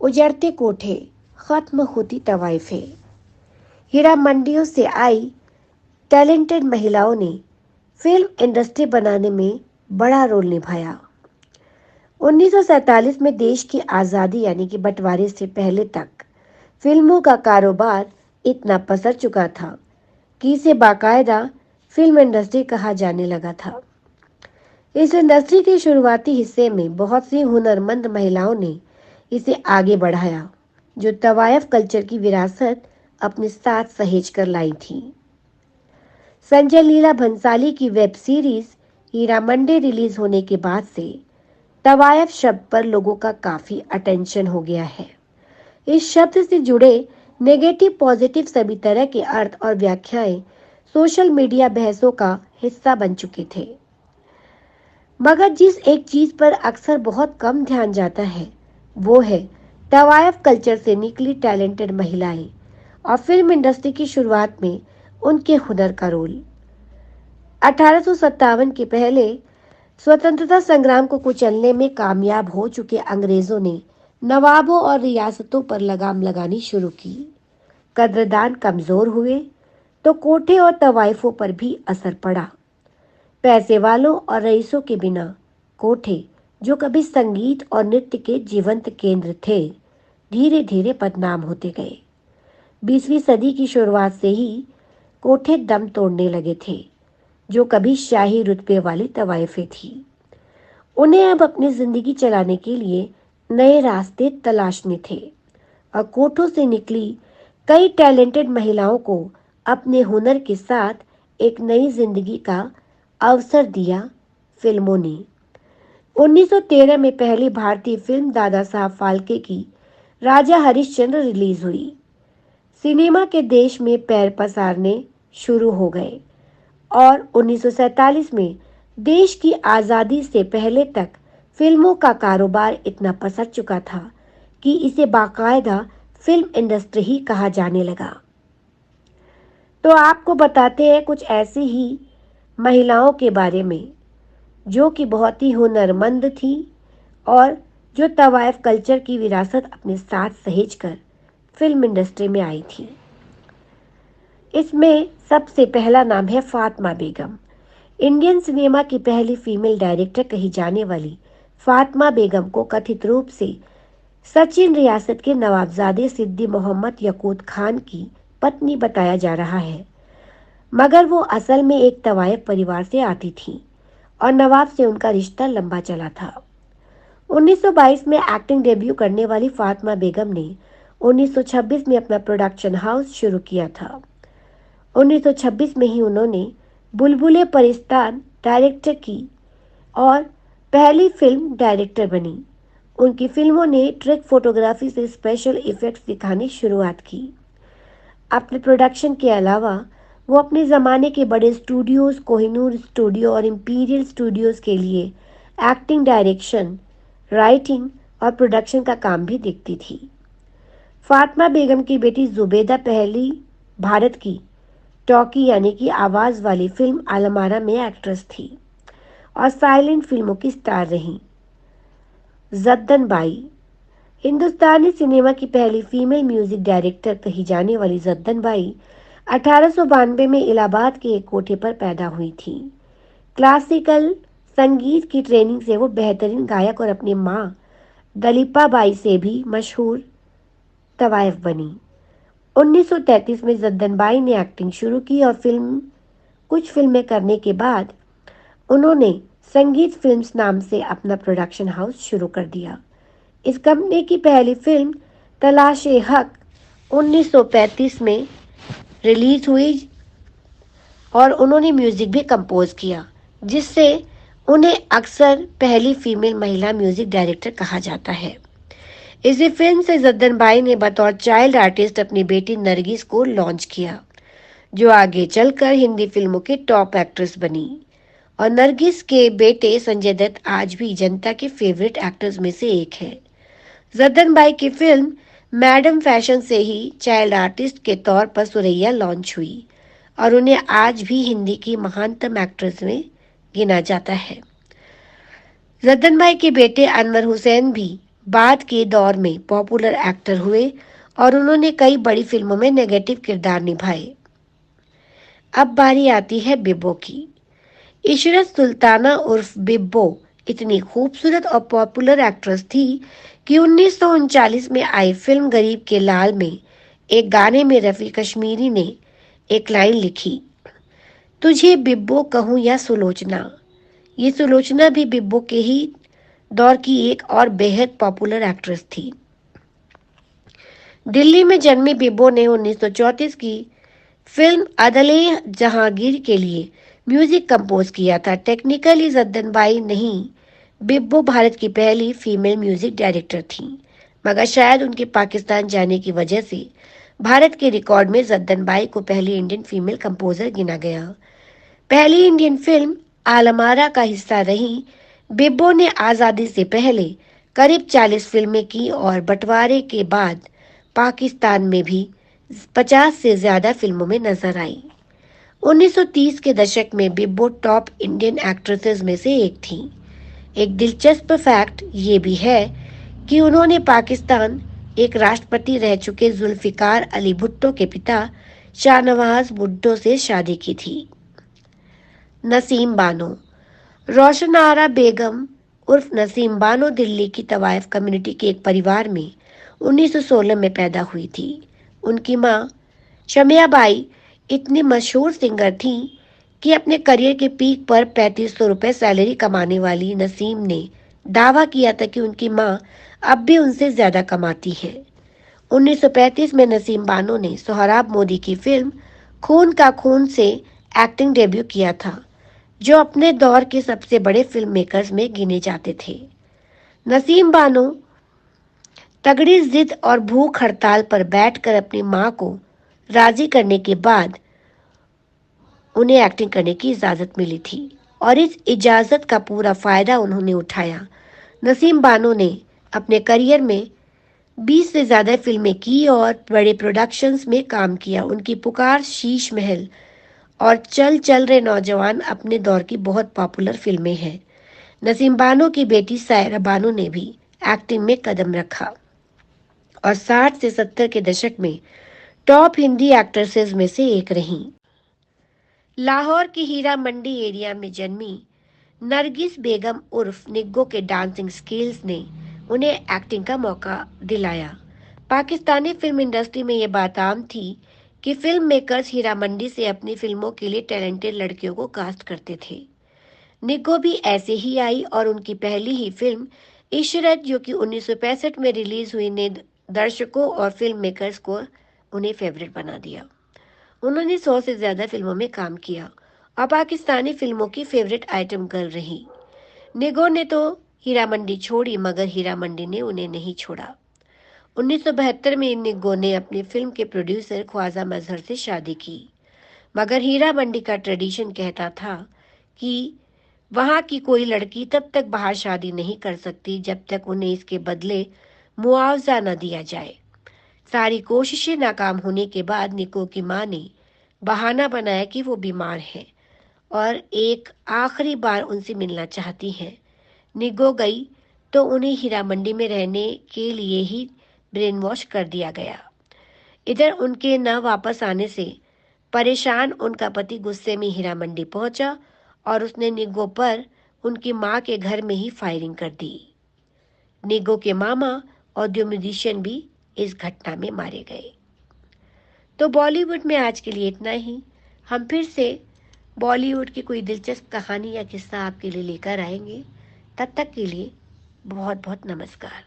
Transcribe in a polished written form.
उजड़ते कोठे, खत्म होती तवाइफें। हीरा मंडियों से आई टैलेंटेड महिलाओं ने फिल्म इंडस्ट्री बनाने में बड़ा रोल निभाया। 1947 में देश की आज़ादी यानी कि बंटवारे से पहले तक फिल्मों का कारोबार इतना पसर चुका था कि इसे बाकायदा फिल्म इंडस्ट्री कहा जाने लगा था। इस इंडस्ट्री के शुरुआती हिस्से में बहुत सी हुनरमंद महिलाओं ने इसे आगे बढ़ाया, जो तवायफ कल्चर की विरासत अपने साथ सहेज कर लाई थी। संजय लीला भंसाली की web series Heera Mandi release होने के बाद से तवायफ शब्द पर लोगों का काफी अटेंशन हो गया है। इस शब्द से जुड़े नेगेटिव पॉजिटिव सभी तरह के अर्थ और व्याख्याएं सोशल मीडिया बहसों का हिस्सा बन चुके थे। मगर जिस एक चीज पर अक्सर बहुत कम ध्यान जाता है वो है तवायफ कल्चर से निकली टैलेंटेड महिलाएं और फिल्म इंडस्ट्री की शुरुआत में उनके हुनर का रोल। 1857 के पहले स्वतंत्रता संग्राम को कुचलने में कामयाब हो चुके अंग्रेजों ने नवाबों और रियासतों पर लगाम लगानी शुरू की। कद्रदान कमजोर हुए तो कोठे और तवाइफों पर भी असर पड़ा। पैसे वालों और रईसों के बिना कोठे, जो कभी संगीत और नृत्य के जीवंत केंद्र थे, धीरे धीरे बदनाम होते गए। 20वीं सदी की शुरुआत से ही कोठे दम तोड़ने लगे थे, जो कभी शाही रुतबे वाली तवाइफें थी। उन्हें अब अपनी जिंदगी चलाने के लिए नए रास्ते तलाशने थे और कोठों से निकली कई टैलेंटेड महिलाओं को अपने हुनर के साथ एक नई जिंदगी का अवसर दिया फिल्मों ने। 1913 में पहली भारतीय फिल्म दादा साहब फाल्के की राजा हरिश्चंद्र रिलीज हुई। सिनेमा के देश में पैर पसारने शुरू हो गए और 1947 में देश की आज़ादी से पहले तक फिल्मों का कारोबार इतना पसर चुका था कि इसे बाकायदा फिल्म इंडस्ट्री ही कहा जाने लगा। तो आपको बताते हैं कुछ ऐसी ही महिलाओं के बारे में जो कि बहुत ही हुनरमंद थी और जो तवायफ कल्चर की विरासत अपने साथ सहेज कर फिल्म इंडस्ट्री में आई थी। इसमें सबसे पहला नाम है फातिमा बेगम। इंडियन सिनेमा की पहली फीमेल डायरेक्टर कही जाने वाली फातिमा बेगम को कथित रूप से सचिन रियासत के नवाबजादे सिद्दी मोहम्मद यकूत खान की पत्नी बताया जा रहा है, मगर वो असल में एक तवायफ परिवार से आती थी और नवाब से उनका रिश्ता लंबा चला था। 1922 में एक्टिंग डेब्यू करने वाली फातिमा बेगम ने 1926 में अपना प्रोडक्शन हाउस शुरू किया था। 1926 में ही उन्होंने बुलबुले परिस्तान डायरेक्टर की और पहली फिल्म डायरेक्टर बनी। उनकी फिल्मों ने ट्रिक फोटोग्राफी से स्पेशल इफेक्ट्स दिखाने शुरुआत की। अपने प्रोडक्शन के अलावा वो अपने ज़माने के बड़े स्टूडियोज़ कोहिनूर स्टूडियो और इंपीरियल स्टूडियोज़ के लिए एक्टिंग, डायरेक्शन, राइटिंग और प्रोडक्शन का काम भी देखती थी। फातिमा बेगम की बेटी जुबेदा पहली भारत की टॉकी यानी कि आवाज़ वाली फिल्म आलमारा में एक्ट्रेस थी और साइलेंट फिल्मों की स्टार रहीं। जद्दन बाई हिंदुस्तानी सिनेमा की पहली फीमेल म्यूजिक डायरेक्टर कही जाने वाली जद्दन बाई 1892 में इलाहाबाद के एक कोठे पर पैदा हुई थी। क्लासिकल संगीत की ट्रेनिंग से वो बेहतरीन गायक और अपनी माँ दलीपा बाई से भी मशहूर तवायफ बनी। 1933 में जद्दन बाई ने एक्टिंग शुरू की और कुछ फिल्में करने के बाद उन्होंने संगीत फिल्म्स नाम से अपना प्रोडक्शन हाउस शुरू कर दिया। इस कंपनी की पहली फिल्म तलाश-ए-हक 1935 में रिलीज हुई और उन्होंने म्यूजिक भी कंपोज किया, जिससे उन्हें अक्सर पहली फीमेल महिला म्यूजिक डायरेक्टर कहा जाता है। इसी फिल्म से जद्दन बाई ने बतौर चाइल्ड आर्टिस्ट अपनी बेटी नरगिस को लॉन्च किया, जो आगे चलकर हिंदी फिल्मों की टॉप एक्ट्रेस बनी। और नरगिस के बेटे संजय दत्त आज भी जनता के फेवरेट एक्टर्स में से एक है। जद्दन बाई की फिल्म मैडम फैशन से ही चाइल्ड आर्टिस्ट के तौर पर सुरैया लॉन्च हुई और उन्हें आज भी हिंदी की महानतम एक्ट्रेस में गिना जाता है। जद्दन बाई के बेटे अनवर हुसैन भी बाद के दौर में पॉपुलर एक्टर हुए और उन्होंने कई बड़ी फिल्मों में नेगेटिव किरदार निभाए। अब बारी आती है बिब्बो की। इशरत सुल्ताना उर्फ बिब्बो इतनी खूबसूरत और पॉपुलर एक्ट्रेस थी कि 1939 में आई फिल्म गरीब के लाल में एक गाने में रफ़ी कश्मीरी ने एक लाइन लिखी, तुझे बिब्बो कहूँ या सुलोचना। ये सुलोचना भी बिब्बो के ही दौर की एक और बेहद पॉपुलर एक्ट्रेस थी। दिल्ली में जन्मी बिब्बो ने 1934 की फिल्म अदले जहांगीर के लिए म्यूजिक कंपोज किया था। टेक्निकली जद्दन बाई नहीं, बिब्बो भारत की पहली फीमेल म्यूजिक डायरेक्टर थी, मगर शायद उनके पाकिस्तान जाने की वजह से भारत के रिकॉर्ड में जद्दन बाई को पहली इंडियन फीमेल कंपोजर गिना गया। पहली इंडियन फिल्म आलमारा का हिस्सा रही बिब्बो ने आज़ादी से पहले करीब 40 फिल्में की और बंटवारे के बाद पाकिस्तान में भी 50 से ज्यादा फिल्मों में नजर आई। 1930 के दशक में बिब्बो टॉप इंडियन एक्ट्रेसेस में से एक थी। एक दिलचस्प फैक्ट ये भी है कि उन्होंने पाकिस्तान एक राष्ट्रपति रह चुके जुल्फिकार अली भुट्टो के पिता शाहनवाज भुट्टो से शादी की थी। नसीम बानो। रोशन आरा बेगम उर्फ नसीम बानो दिल्ली की तवाइफ कम्युनिटी के एक परिवार में 1916 में पैदा हुई थी। उनकी मां शमिया बाई इतनी मशहूर सिंगर थी कि अपने करियर के पीक पर 3500 रुपए सैलरी कमाने वाली नसीम ने दावा किया था कि उनकी मां अब भी उनसे ज्यादा कमाती है। 1935 में नसीम बानो ने सोहराब मोदी की फिल्म खून का खून से एक्टिंग डेब्यू किया था, जो अपने दौर के सबसे बड़े फिल्म मेकर्स में गिने जाते थे। नसीम बानो तगड़ी जिद और भूख हड़ताल पर बैठकर अपनी मां को राजी करने के बाद उन्हें एक्टिंग करने की इजाजत मिली थी और इस इजाजत का पूरा फायदा उन्होंने उठाया। नसीम बानो ने अपने करियर में 20 से ज्यादा फिल्में की और बड़े प्रोडक्शंस में काम किया। उनकी पुकार, शीश महल और चल चल रे नौजवान अपने दौर की बहुत पॉपुलर फिल्में हैं। नसीम बानो की बेटी सायरा बानो ने भी एक्टिंग में कदम रखा और 60 से 70 के दशक में टॉप हिंदी एक्ट्रेसेस में से एक रहीं। लाहौर की हीरा मंडी एरिया में जन्मी नरगिस बेगम उर्फ निग्गो के डांसिंग स्किल्स ने उन्हें एक्टिंग का मौका दिलाया। पाकिस्तानी फिल्म इंडस्ट्री में ये बात आम थी कि फिल्म मेकर्स हीरा मंडी से अपनी फिल्मों के लिए टैलेंटेड लड़कियों को कास्ट करते थे। निग्गो भी ऐसे ही आई और उनकी पहली ही फिल्म इशरत, जो कि 1965 में रिलीज हुई, ने दर्शकों और फिल्म मेकर्स को उन्हें फेवरेट बना दिया। उन्होंने 100 से ज्यादा फिल्मों में काम किया और पाकिस्तानी फिल्मों की फेवरेट आइटम गर्ल रही। निग्गो ने तो हीरा मंडी छोड़ी, मगर हीरा मंडी ने उन्हें नहीं छोड़ा। 1972 में निग्गो ने अपनी फिल्म के प्रोड्यूसर ख्वाजा मजहर से शादी की, मगर हीरा मंडी का ट्रेडिशन कहता था कि वहां की कोई लड़की तब तक बाहर शादी नहीं कर सकती जब तक उन्हें इसके बदले मुआवजा न दिया जाए। सारी कोशिशें नाकाम होने के बाद निग्गो की मां ने बहाना बनाया कि वो बीमार है और एक आखिरी बार उनसे मिलना चाहती हैं। निग्गो गई तो उन्हें हीरा मंडी में रहने के लिए ही ब्रेन वॉश कर दिया गया। इधर उनके न वापस आने से परेशान उनका पति गुस्से में हीरा मंडी पहुंचा और उसने निग्गो पर उनकी मां के घर में ही फायरिंग कर दी। निग्गो के मामा ऑडियो म्यूजिशियन भी इस घटना में मारे गए। तो बॉलीवुड में आज के लिए इतना ही। हम फिर से बॉलीवुड की कोई दिलचस्प कहानी या किस्सा आपके लिए लेकर आएंगे। तब तक के लिए बहुत बहुत नमस्कार।